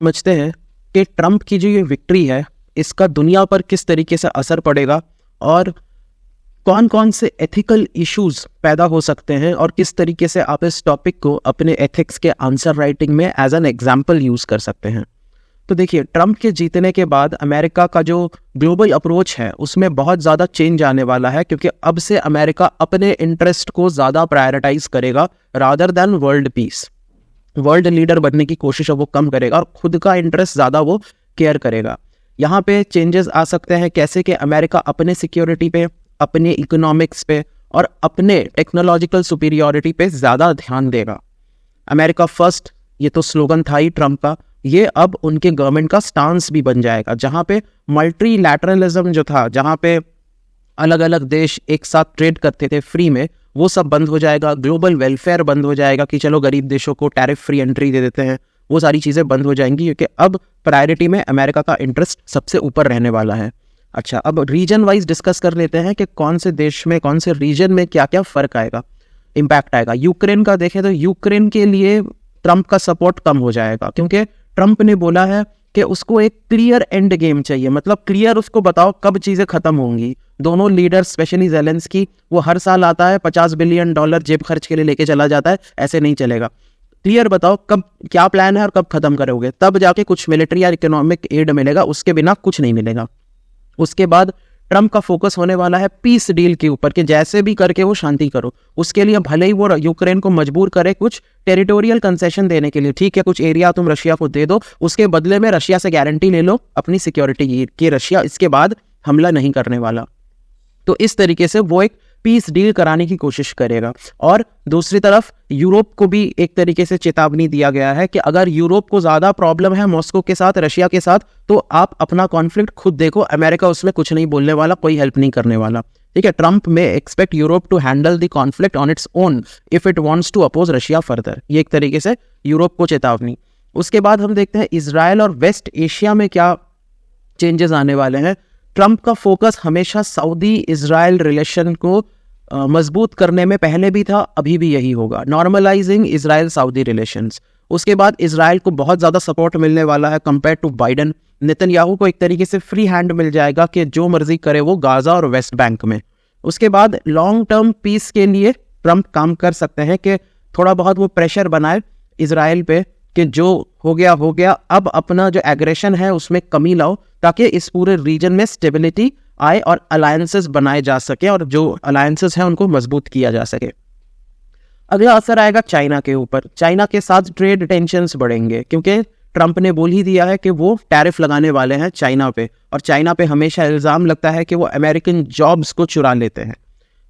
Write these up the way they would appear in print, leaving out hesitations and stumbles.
समझते हैं कि ट्रंप की जो ये विक्ट्री है इसका दुनिया पर किस तरीके से असर पड़ेगा और कौन कौन से एथिकल इश्यूज पैदा हो सकते हैं और किस तरीके से आप इस टॉपिक को अपने एथिक्स के आंसर राइटिंग में एज एन एग्जाम्पल यूज कर सकते हैं। तो देखिए, ट्रंप के जीतने के बाद अमेरिका का जो ग्लोबल अप्रोच है उसमें बहुत ज़्यादा चेंज आने वाला है, क्योंकि अब से अमेरिका अपने इंटरेस्ट को ज़्यादा प्रायोरिटाइज करेगा rather than world peace. World leader बनने की कोशिश वो कम करेगा और खुद का इंटरेस्ट ज़्यादा वो केयर करेगा। यहाँ पे चेंजेस आ सकते हैं कैसे कि अमेरिका अपने सिक्योरिटी पे, अपने इकोनॉमिक्स पे और अपने टेक्नोलॉजिकल सुपीरियॉरिटी पे ज़्यादा ध्यान देगा। अमेरिका फर्स्ट ये तो स्लोगन था ही ट्रंप का, ये अब उनके गवर्नमेंट का स्टांस भी बन जाएगा, जहाँ पे मल्टीलैटरलिज्म जो था, जहाँ पे अलग अलग देश एक साथ ट्रेड करते थे फ्री में, वो सब बंद हो जाएगा। ग्लोबल वेलफेयर बंद हो जाएगा कि चलो गरीब देशों को टैरिफ फ्री एंट्री दे देते हैं, वो सारी चीज़ें बंद हो जाएंगी, क्योंकि अब प्रायोरिटी में अमेरिका का इंटरेस्ट सबसे ऊपर रहने वाला है। अच्छा, अब रीजन वाइज डिस्कस कर लेते हैं कि कौन से देश में, कौन से रीजन में क्या क्या फर्क आएगा, इम्पैक्ट आएगा। यूक्रेन का देखें तो यूक्रेन के लिए ट्रंप का सपोर्ट कम हो जाएगा, क्योंकि ट्रंप ने बोला है कि उसको एक क्लियर एंड गेम चाहिए, मतलब क्लियर उसको बताओ कब चीज़ें खत्म होंगी। दोनों लीडर स्पेशली ज़ेलेंस्की, वो हर साल आता है $50 बिलियन जेब खर्च के लिए लेके चला जाता है, ऐसे नहीं चलेगा। क्लियर बताओ कब क्या प्लान है और कब खत्म करोगे, तब जाके कुछ मिलिट्री या इकोनॉमिक एड मिलेगा, उसके बिना कुछ नहीं मिलेगा। उसके बाद ट्रंप का फोकस होने वाला है पीस डील के ऊपर कि जैसे भी करके वो शांति करो। उसके लिए भले ही वो यूक्रेन को मजबूर करे कुछ टेरिटोरियल कंसेशन देने के लिए, ठीक है, कुछ एरिया तुम रशिया को दे दो, उसके बदले में रशिया से गारंटी ले लो अपनी सिक्योरिटी की कि रशिया इसके बाद हमला नहीं करने वाला। तो इस तरीके से वो एक पीस डील कराने की कोशिश करेगा। और दूसरी तरफ यूरोप को भी एक तरीके से चेतावनी दिया गया है कि अगर यूरोप को ज़्यादा प्रॉब्लम है मॉस्को के साथ, रशिया के साथ, तो आप अपना कॉन्फ्लिक्ट खुद देखो, अमेरिका उसमें कुछ नहीं बोलने वाला, कोई हेल्प नहीं करने वाला। ठीक है, Trump may expect Europe to handle the conflict on its own if it wants to oppose Russia further. ये एक तरीके से यूरोप को चेतावनी। उसके बाद हम देखते हैं इजराइल और वेस्ट एशिया में क्या चेंजेस आने वाले हैं। ट्रंप का फोकस हमेशा सऊदी इजराइल रिलेशन को मजबूत करने में पहले भी था, अभी भी यही होगा, नॉर्मलाइजिंग इजराइल सऊदी रिलेशंस। उसके बाद इजराइल को बहुत ज़्यादा सपोर्ट मिलने वाला है कंपेयर टू बाइडन। नेतन्याहू को एक तरीके से फ्री हैंड मिल जाएगा कि जो मर्जी करे वो गाजा और वेस्ट बैंक में। उसके बाद लॉन्ग टर्म पीस के लिए ट्रंप काम कर सकते हैं कि थोड़ा बहुत वो प्रेशर बनाए इजराइल पे कि जो हो गया, अब अपना जो एग्रेशन है उसमें कमी लाओ, ताकि इस पूरे रीजन में स्टेबिलिटी आए और अलायंसेस बनाए जा सके और जो अलायंसेस हैं उनको मजबूत किया जा सके। अगला असर आएगा चाइना के ऊपर। चाइना के साथ ट्रेड टेंशन्स बढ़ेंगे, क्योंकि ट्रंप ने बोल ही दिया है कि वो टैरिफ लगाने वाले हैं चाइना पे, और चाइना पे हमेशा इल्ज़ाम लगता है कि वो अमेरिकन जॉब्स को चुरा लेते हैं।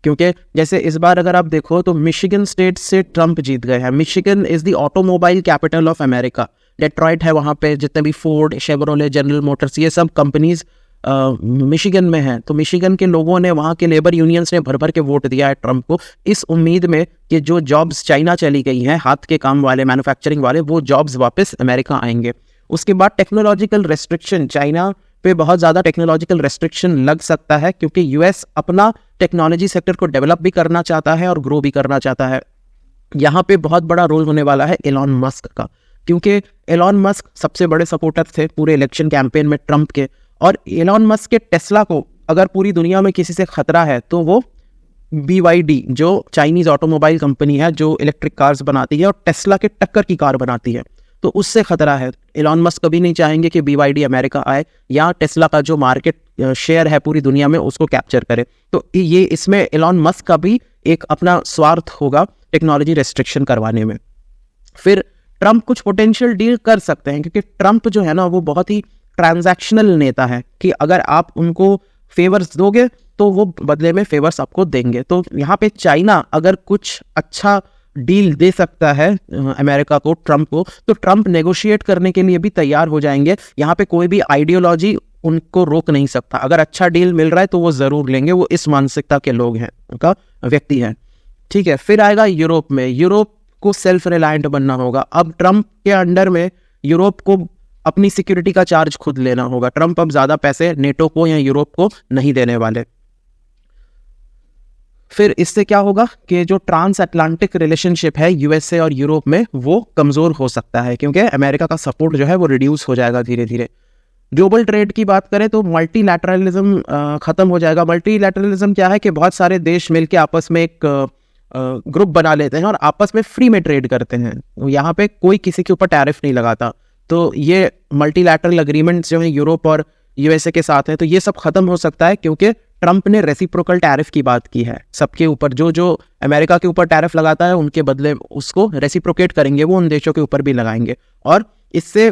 क्योंकि जैसे इस बार अगर आप देखो तो मिशिगन स्टेट से ट्रंप जीत गए हैं। Michigan is the automobile capital of America. Detroit है, वहाँ पे जितने भी फोर्ड, शेवरोले, जनरल मोटर्स, ये सब कंपनीज मिशिगन में हैं। तो मिशिगन के लोगों ने, वहाँ के लेबर यूनियंस ने भर भर के वोट दिया है ट्रंप को, इस उम्मीद में कि जो जॉब्स चाइना चली गई हैं, हाथ के काम वाले, मैन्युफैक्चरिंग वाले, वो जॉब्स वापस अमेरिका आएंगे। उसके बाद टेक्नोलॉजिकल रेस्ट्रिक्शन, चाइना पे बहुत ज़्यादा टेक्नोलॉजिकल रेस्ट्रिक्शन लग सकता है, क्योंकि यूएस अपना टेक्नोलॉजी सेक्टर को डेवलप भी करना चाहता है और ग्रो भी करना चाहता है। यहाँ पे बहुत बड़ा रोल होने वाला है एलॉन मस्क का, क्योंकि एलॉन मस्क सबसे बड़े सपोर्टर थे पूरे इलेक्शन कैंपेन में ट्रंप के। और एलॉन मस्क के टेस्ला को अगर पूरी दुनिया में किसी से खतरा है तो वो BYD, जो चाइनीज ऑटोमोबाइल कंपनी है जो इलेक्ट्रिक कार्स बनाती है और टेस्ला के टक्कर की कार बनाती है, तो उससे खतरा है। एलॉन मस्क कभी नहीं चाहेंगे कि BYD अमेरिका आए या टेस्ला का जो मार्केट शेयर है पूरी दुनिया में उसको कैप्चर करे। तो ये इसमें एलॉन मस्क का भी एक अपना स्वार्थ होगा टेक्नोलॉजी रेस्ट्रिक्शन करवाने में। फिर ट्रंप कुछ पोटेंशियल डील कर सकते हैं, क्योंकि ट्रंप जो है ना वो बहुत ही ट्रांजैक्शनल नेता है कि अगर आप उनको फेवर्स दोगे तो वो बदले में फेवर्स आपको देंगे। तो यहाँ पे चाइना अगर कुछ अच्छा डील दे सकता है अमेरिका को, ट्रंप को, तो ट्रंप नेगोशिएट करने के लिए भी तैयार हो जाएंगे। यहाँ पे कोई भी आइडियोलॉजी उनको रोक नहीं सकता। अगर अच्छा डील मिल रहा है तो वो ज़रूर लेंगे, वो इस मानसिकता के लोग हैं, उनका व्यक्ति है। ठीक है, फिर आएगा यूरोप में। यूरोप को सेल्फ रिलायंट बनना होगा। अब ट्रंप के अंडर में यूरोप को अपनी सिक्योरिटी का चार्ज खुद लेना होगा। ट्रंप अब ज़्यादा पैसे नेटो को या यूरोप को नहीं देने वाले। फिर इससे क्या होगा कि जो ट्रांस अटलांटिक रिलेशनशिप है यूएसए और यूरोप में वो कमज़ोर हो सकता है, क्योंकि अमेरिका का सपोर्ट जो है वो रिड्यूस हो जाएगा धीरे धीरे। ग्लोबल ट्रेड की बात करें तो मल्टीलैटरलिज्म ख़त्म हो जाएगा। मल्टीलैटरलिज्म क्या है कि बहुत सारे देश मिलकर आपस में एक ग्रुप बना लेते हैं और आपस में फ्री में ट्रेड करते हैं। यहाँ पे कोई किसी के ऊपर टैरिफ नहीं लगाता। तो ये मल्टीलैटरल अग्रीमेंट्स जो है यूरोप और यूएसए के साथ हैं, तो ये सब खत्म हो सकता है, क्योंकि ट्रंप ने रेसिप्रोकल टैरिफ की बात की है सबके ऊपर। जो जो अमेरिका के ऊपर टैरिफ लगाता है उनके बदले उसको रेसिप्रोकेट करेंगे, वो उन देशों के ऊपर भी लगाएंगे। और इससे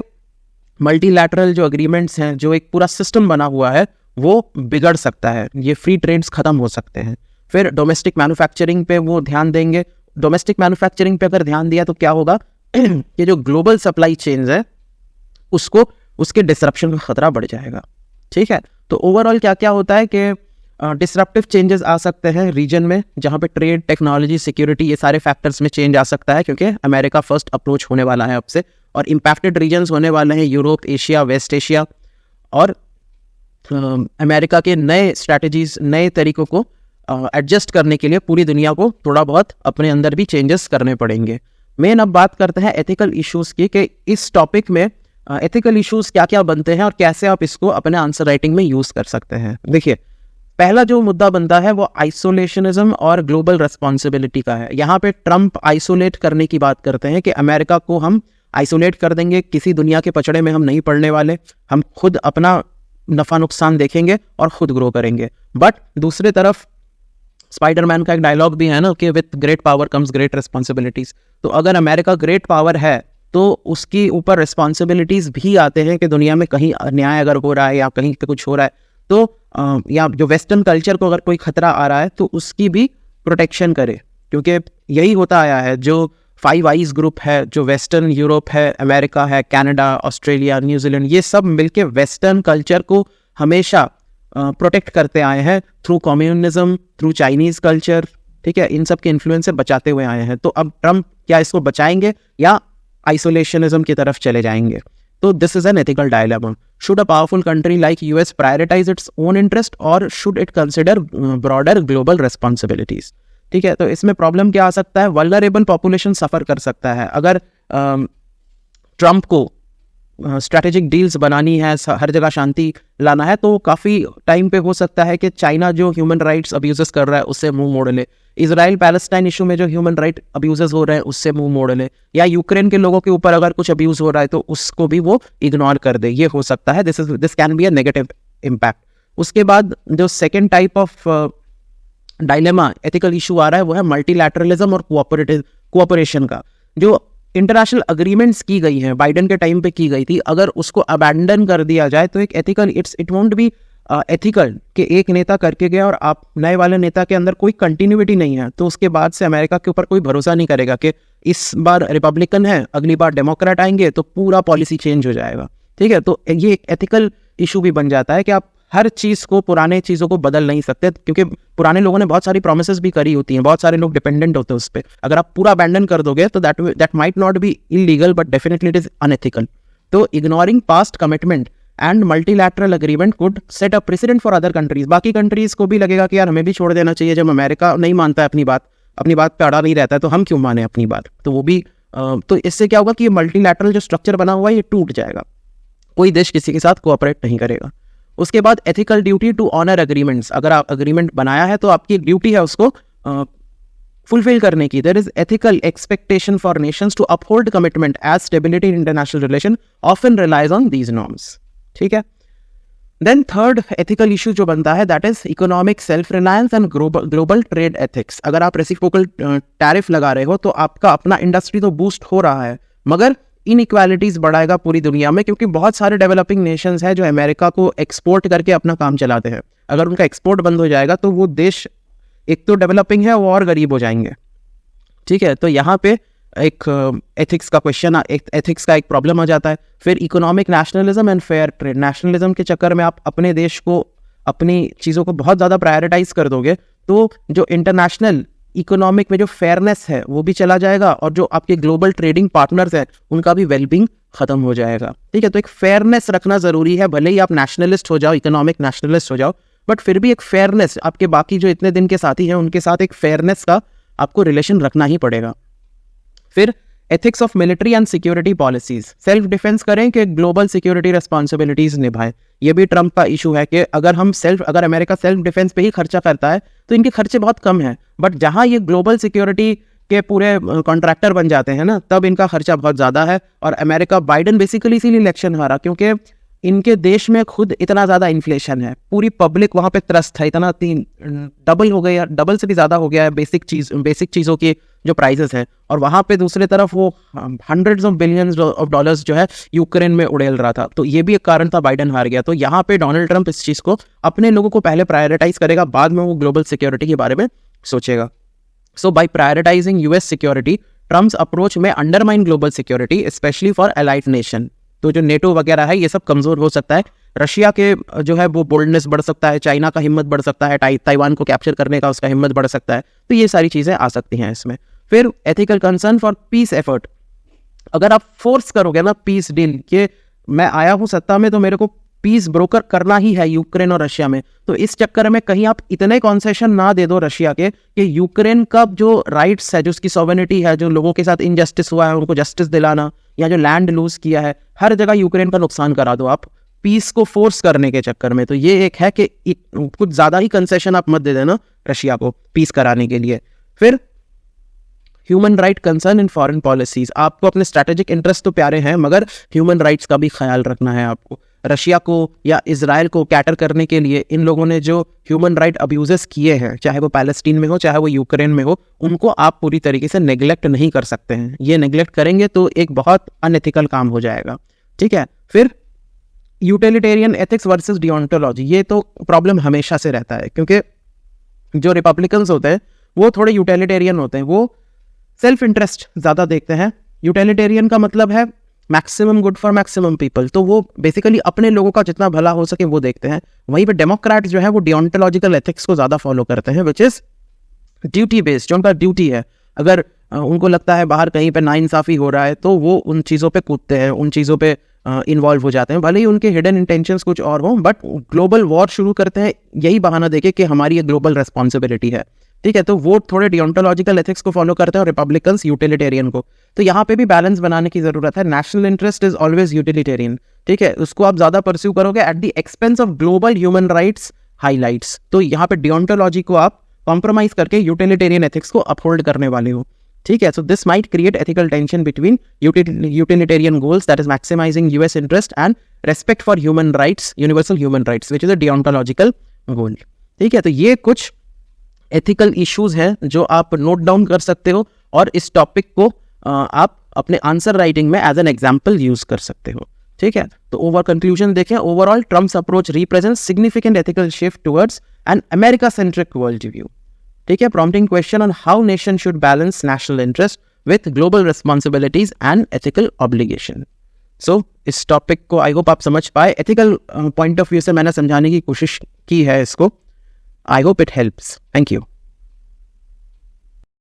मल्टीलैटरल जो अग्रीमेंट्स हैं, जो एक पूरा सिस्टम बना हुआ है, वो बिगड़ सकता है। ये फ्री ट्रेड्स खत्म हो सकते हैं। फिर डोमेस्टिक मैन्युफैक्चरिंग पे वो ध्यान देंगे। डोमेस्टिक मैन्युफैक्चरिंग पे अगर ध्यान दिया तो क्या होगा कि जो ग्लोबल सप्लाई चेन्स है उसको उसके डिसरप्शन का खतरा बढ़ जाएगा। ठीक है, तो ओवरऑल क्या क्या होता है कि डिसरप्टिव चेंजेस आ सकते हैं रीजन में, जहाँ पे ट्रेड, टेक्नोलॉजी, सिक्योरिटी, ये सारे फैक्टर्स में चेंज आ सकता है, क्योंकि अमेरिका फर्स्ट अप्रोच होने वाला है अब से। और इम्पैक्टेड रीजन्स होने वाले हैं यूरोप, एशिया, वेस्ट एशिया। और अमेरिका के नए स्ट्रैटेजीज, नए तरीकों को एडजस्ट करने के लिए पूरी दुनिया को थोड़ा बहुत अपने अंदर भी चेंजेस करने पड़ेंगे। मेन अब बात करते हैं एथिकल इश्यूज की, कि इस टॉपिक में एथिकल इश्यूज क्या क्या बनते हैं और कैसे आप इसको अपने आंसर राइटिंग में यूज कर सकते हैं। देखिए, पहला जो मुद्दा बनता है वो आइसोलेशनिज्म और ग्लोबल रिस्पॉन्सिबिलिटी का है। यहाँ पे ट्रंप आइसोलेट करने की बात करते हैं कि अमेरिका को हम आइसोलेट कर देंगे, किसी दुनिया के पचड़े में हम नहीं पड़ने वाले, हम खुद अपना नफा नुकसान देखेंगे और खुद ग्रो करेंगे। बट दूसरी तरफ स्पाइडरमैन का एक डायलॉग भी है ना कि with great power comes great responsibilities. तो अगर अमेरिका ग्रेट पावर है तो उसके ऊपर रिस्पॉन्सिबिलिटीज भी आते हैं कि दुनिया में कहीं अन्याय अगर हो रहा है या कहीं पे कुछ हो रहा है तो या जो वेस्टर्न कल्चर को अगर कोई खतरा आ रहा है तो उसकी भी प्रोटेक्शन करे। क्योंकि यही होता आया है, जो 5 आइज ग्रुप है, जो वेस्टर्न यूरोप है, अमेरिका है, कनाडा, ऑस्ट्रेलिया, न्यूजीलैंड, ये सब मिलके वेस्टर्न कल्चर को हमेशा प्रोटेक्ट करते आए हैं through communism, through Chinese culture. ठीक है, इन सब के इन्फ्लुएंस से बचाते हुए आए हैं। तो अब ट्रंप क्या इसको बचाएंगे या आइसोलेशनिज्म की तरफ चले जाएंगे? तो this is an ethical dilemma. Should a powerful country like US prioritize its own interest और should it consider broader global responsibilities? ठीक है, तो इसमें प्रॉब्लम क्या आ सकता है? वल्नरेबल पॉपुलेशन सफ़र कर सकता है। अगर ट्रंप को स्ट्रैटेजिक डील्स बनानी है, हर जगह शांति लाना है, तो काफ़ी टाइम पे हो सकता है कि चाइना जो ह्यूमन राइट्स अब्यूजेस कर रहा है उससे मुंह मोड़ ले, इजराइल पैलेस्टाइन इशू में जो ह्यूमन राइट अब्यूजेस हो रहे हैं उससे मुंह मोड़ ले, या यूक्रेन के लोगों के ऊपर अगर कुछ अब्यूज़ हो रहा है तो उसको भी वो इग्नोर कर दे। ये हो सकता है, this can be a negative impact. उसके बाद जो second type of dilemma ethical issue आ रहा है वो है मल्टीलैटरलिज्म और कोऑपरेशन का। जो इंटरनेशनल अग्रीमेंट्स की गई हैं, बाइडेन के टाइम पे की गई थी, अगर उसको अबैंडन कर दिया जाए तो एक ethical it won't be ethical कि एक नेता करके गया और आप नए वाले नेता के अंदर कोई कंटिन्यूटी नहीं है, तो उसके बाद से अमेरिका के ऊपर कोई भरोसा नहीं करेगा कि इस बार रिपब्लिकन है, अगली बार डेमोक्रेट आएंगे तो पूरा पॉलिसी चेंज हो जाएगा। ठीक है, तो ये एक एथिकल इशू भी बन जाता है कि आप हर चीज़ को, पुराने चीज़ों को बदल नहीं सकते, क्योंकि पुराने लोगों ने बहुत सारी प्रोमिसेस भी करी होती हैं, बहुत सारे लोग डिपेंडेंट होते हैं उस पर। अगर आप पूरा अबैंडन कर दोगे तो that might not be illegal but definitely it is unethical. तो ignoring past commitment and multilateral agreement could set a president for other countries. बाकी कंट्रीज को भी लगेगा कि यार हमें भी छोड़ देना चाहिए, जब अमेरिका नहीं मानता है अपनी बात पे अड़ा नहीं रहता है तो हम क्यों माने अपनी बात। तो वो भी तो इससे क्या होगा कि ये मल्टीलैटरल जो स्ट्रक्चर बना हुआ है ये टूट जाएगा, कोई देश किसी के साथ कोऑपरेट नहीं करेगा। उसके बाद ethical duty to honour agreements. अगर आप एग्रीमेंट बनाया है तो आपकी ड्यूटी है उसको फुलफिल करने की। There is ethical expectation for nations to uphold commitment as stability in international relation often relies on these norms. ठीक है, देन थर्ड एथिकल इशू जो बनता है that is economic self reliance and global trade ethics. अगर आप reciprocal tariff लगा रहे हो तो आपका अपना इंडस्ट्री तो बूस्ट हो रहा है, मगर इनइक्वालिटीज बढ़ाएगा पूरी दुनिया में, क्योंकि बहुत सारे डेवलपिंग नेशंस हैं जो अमेरिका को एक्सपोर्ट करके अपना काम चलाते हैं। अगर उनका एक्सपोर्ट बंद हो जाएगा तो वो देश एक तो डेवलपिंग है वो और गरीब हो जाएंगे। ठीक है, तो यहाँ पे एक एथिक्स का क्वेश्चन, एथिक्स का एक प्रॉब्लम आ जाता है। फिर economic nationalism and fair trade. Nationalism के चक्कर में आप अपने देश को, अपनी चीज़ों को बहुत ज़्यादा प्रायोरिटाइज कर दोगे तो जो इंटरनेशनल इकोनॉमिक में जो फेयरनेस है वो भी चला जाएगा और जो आपके ग्लोबल ट्रेडिंग पार्टनर्स हैं उनका भी वेलबींग खत्म हो जाएगा। ठीक है, तो एक फेयरनेस रखना ज़रूरी है, भले ही आप नेशनलिस्ट हो जाओ, इकोनॉमिक नेशनलिस्ट हो जाओ, बट फिर भी एक फेयरनेस, आपके बाकी जो इतने दिन के साथी हैं उनके साथ एक फेयरनेस का आपको रिलेशन रखना ही पड़ेगा। फिर ethics of military and security policies, self defence करें कि ग्लोबल सिक्योरिटी रिस्पॉन्सिबिलिटीज निभाएं। ये भी ट्रंप का इशू है कि अगर अमेरिका सेल्फ डिफेंस पे ही खर्चा करता है तो इनके खर्चे बहुत कम हैं, बट जहां ये ग्लोबल सिक्योरिटी के पूरे कॉन्ट्रैक्टर बन जाते हैं ना, तब इनका खर्चा बहुत ज़्यादा है। और अमेरिका, बाइडन बेसिकली इसीलिए इलेक्शन हारा क्योंकि इनके देश में खुद इतना ज़्यादा इन्फ्लेशन है, पूरी पब्लिक वहाँ पे त्रस्त है, इतना डबल हो गया, डबल से भी ज़्यादा हो गया है बेसिक चीज़ों की जो प्राइसेस हैं। और वहाँ पे दूसरी तरफ वो hundreds of billions of dollars जो है यूक्रेन में उड़ेल रहा था, तो ये भी एक कारण था बाइडन हार गया। तो यहाँ पे डोनाल्ड ट्रंप इस चीज़ को, अपने लोगों को पहले प्रायोरिटाइज करेगा, बाद में वो ग्लोबल सिक्योरिटी के बारे में सोचेगा। So by prioritizing US security, Trump's approach में undermine global security, especially for allied nation। तो जो नेटो वगैरह है ये सब कमज़ोर हो सकता है, रशिया के जो है वो बोल्डनेस बढ़ सकता है, चाइना का हिम्मत बढ़ सकता है, ताइवान को कैप्चर करने का उसका हिम्मत बढ़ सकता है, तो ये सारी चीज़ें आ सकती हैं इसमें। फिर ethical concern for piece effort, अगर आप फोर्स करोगे ना पीस डील कि मैं आया हूँ सत्ता में तो मेरे को पीस ब्रोकर करना ही है यूक्रेन और रशिया में, तो इस चक्कर में कहीं आप इतने कॉन्सेशन ना दे दो रशिया के कि यूक्रेन का जो राइट्स है, जो उसकी सॉवरेनिटी है, जो लोगों के साथ इनजस्टिस हुआ है उनको जस्टिस दिलाना, या जो लैंड लूज किया है, हर जगह यूक्रेन का नुकसान करा दो आप पीस को फोर्स करने के चक्कर में। तो ये एक है कि कुछ ज़्यादा ही कंसेशन आप मत दे देना रशिया को पीस कराने के लिए। फिर human right concern in foreign policies, आपको अपने स्ट्रैटेजिक इंटरेस्ट तो प्यारे हैं मगर ह्यूमन राइट्स का भी ख्याल रखना है आपको। रशिया को या इजराइल को कैटर करने के लिए इन लोगों ने जो ह्यूमन राइट अब्यूजेस किए हैं, चाहे वो पैलेस्टीन में हो चाहे वो यूक्रेन में हो, उनको आप पूरी तरीके से नेग्लेक्ट नहीं कर सकते हैं। ये नेग्लेक्ट करेंगे तो एक बहुत अनएथिकल काम हो जाएगा, ठीक है। फिर यूटिलिटेरियन एथिक्स वर्सेस डिओंटोलॉजी, ये तो प्रॉब्लम हमेशा से रहता है क्योंकि जो रिपब्लिकन्स होते हैं वो थोड़े यूटिलिटेरियन होते हैं, वो सेल्फ इंटरेस्ट ज़्यादा देखते हैं। यूटिलिटेरियन का मतलब है maximum good for maximum people, तो वो बेसिकली अपने लोगों का जितना भला हो सके वो देखते हैं। वहीं पे डेमोक्रेट जो है वो डिओंटोलॉजिकल एथिक्स को ज़्यादा फॉलो करते हैं, विच इज़ ड्यूटी बेस्ड। जो उनका ड्यूटी है, अगर उनको लगता है बाहर कहीं पे नाइंसाफ़ी हो रहा है तो वो उन चीज़ों पे कूदते हैं, उन चीज़ों पे इन्वॉल्व हो जाते हैं, भले ही उनके हिडन इंटेंशंस कुछ और हों, बट ग्लोबल वॉर शुरू करते हैं यही बहाना देके कि हमारी ये ग्लोबल रेस्पॉन्सिबिलिटी है, ठीक है। तो वो थोड़े डिओंटोलॉजिकल एथिक्स को फॉलो करते हैं और रिपब्लिकन्स यूटिलिटेरियन को। तो यहाँ पे भी बैलेंस बनाने की जरूरत है। National interest is always utilitarian, ठीक है, उसको आप ज्यादा परस्यू करोगे at the expense of global human rights highlights. तो यहाँ पे डिओंटोलॉजी को आप कॉम्प्रोमाइज करके यूटिलिटेरियन एथिक्स को अपहोल्ड करने वाले हो, ठीक है। So this might create ethical tension between utilitarian goals, that is maximizing US interest and respect for human rights, universal human rights, which is a deontological goal, ठीक है। तो ये कुछ एथिकल इश्यूज हैं जो आप नोट डाउन कर सकते हो और इस टॉपिक को आप अपने आंसर राइटिंग में एज एन एग्जाम्पल यूज कर सकते हो, ठीक है। तो ओवर कंक्लूजन देखें, overall Trump's approach represents significant ethical shift towards an America centric world view, ठीक है, prompting question on how nation should balance national interest with global responsibilities and ethical obligation. So इस topic को I hope आप समझ पाए। Ethical point of view से मैंने समझाने की कोशिश की है इसको। I hope it helps. Thank you.